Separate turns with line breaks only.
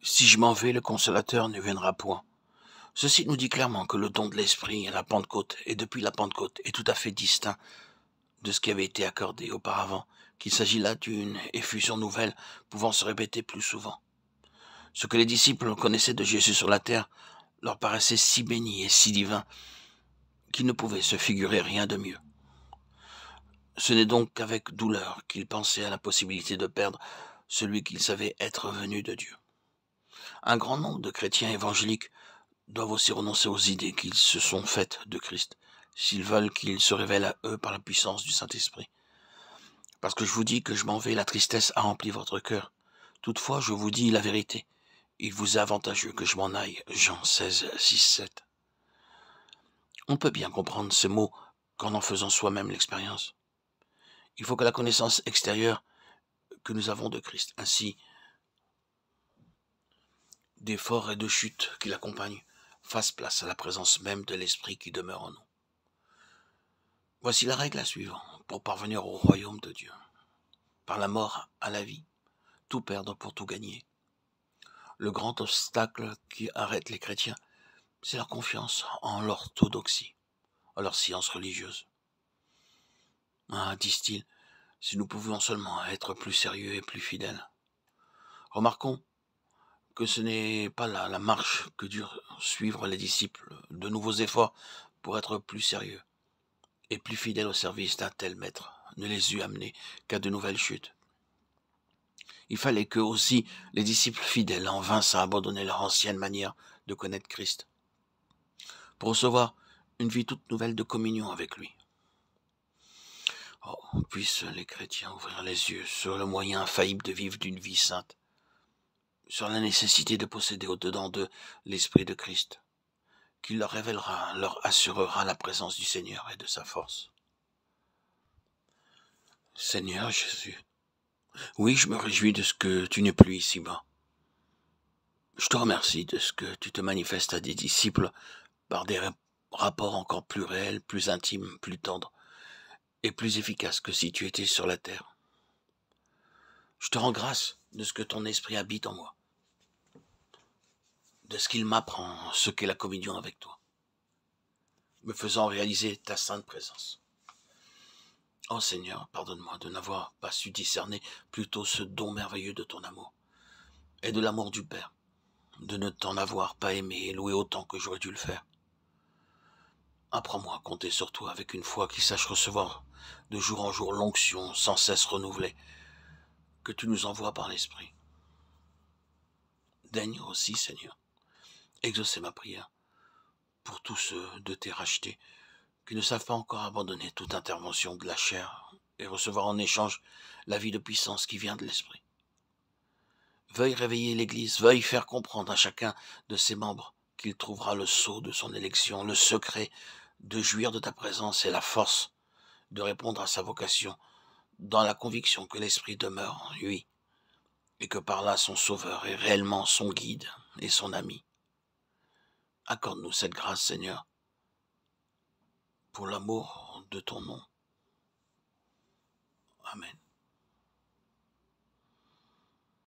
Si je m'en vais, le consolateur ne viendra point. Ceci nous dit clairement que le don de l'Esprit à la Pentecôte et depuis la Pentecôte est tout à fait distinct de ce qui avait été accordé auparavant, qu'il s'agit là d'une effusion nouvelle pouvant se répéter plus souvent. Ce que les disciples connaissaient de Jésus sur la terre leur paraissait si béni et si divin qu'ils ne pouvaient se figurer rien de mieux. Ce n'est donc qu'avec douleur qu'ils pensaient à la possibilité de perdre celui qu'ils savaient être venu de Dieu. Un grand nombre de chrétiens évangéliques doivent aussi renoncer aux idées qu'ils se sont faites de Christ, s'ils veulent qu'il se révèle à eux par la puissance du Saint-Esprit. Parce que je vous dis que je m'en vais, la tristesse a rempli votre cœur. Toutefois, je vous dis la vérité. Il vous est avantageux que je m'en aille. Jean 16, 6, 7. On peut bien comprendre ces mots qu'en en faisant soi-même l'expérience. Il faut que la connaissance extérieure que nous avons de Christ, ainsi d'efforts et de chutes qui l'accompagnent, fasse place à la présence même de l'Esprit qui demeure en nous. Voici la règle à suivre pour parvenir au royaume de Dieu. Par la mort à la vie, tout perdre pour tout gagner. Le grand obstacle qui arrête les chrétiens, c'est leur confiance en l'orthodoxie, en leur science religieuse. Ah, disent-ils, si nous pouvions seulement être plus sérieux et plus fidèles. Remarquons que ce n'est pas là la marche que durent suivre les disciples, de nouveaux efforts pour être plus sérieux et plus fidèles au service d'un tel maître ne les eût amenés qu'à de nouvelles chutes. Il fallait que aussi les disciples fidèles en vinssent à abandonner leur ancienne manière de connaître Christ, pour recevoir une vie toute nouvelle de communion avec lui. Oh, puissent les chrétiens ouvrir les yeux sur le moyen infaillible de vivre d'une vie sainte, sur la nécessité de posséder au-dedans d'eux l'Esprit de Christ, qui leur révélera, leur assurera la présence du Seigneur et de sa force. Seigneur Jésus, oui, je me réjouis de ce que tu n'es plus ici-bas. Je te remercie de ce que tu te manifestes à des disciples par des rapports encore plus réels, plus intimes, plus tendres et plus efficaces que si tu étais sur la terre. Je te rends grâce de ce que ton esprit habite en moi, de ce qu'il m'apprend, ce qu'est la communion avec toi, me faisant réaliser ta sainte présence. Oh Seigneur, pardonne-moi de n'avoir pas su discerner plutôt ce don merveilleux de ton amour et de l'amour du Père, de ne t'en avoir pas aimé et loué autant que j'aurais dû le faire. Apprends-moi à compter sur toi avec une foi qui sache recevoir de jour en jour l'onction sans cesse renouvelée que tu nous envoies par l'Esprit. Daigne aussi, Seigneur, exaucer ma prière pour tous ceux de tes rachetés qui ne savent pas encore abandonner toute intervention de la chair et recevoir en échange la vie de puissance qui vient de l'Esprit. Veuille réveiller l'Église, veuille faire comprendre à chacun de ses membres qu'il trouvera le sceau de son élection, le secret de jouir de ta présence et la force de répondre à sa vocation dans la conviction que l'Esprit demeure en lui et que par là son Sauveur est réellement son guide et son ami. Accorde-nous cette grâce, Seigneur, pour l'amour de ton nom. Amen.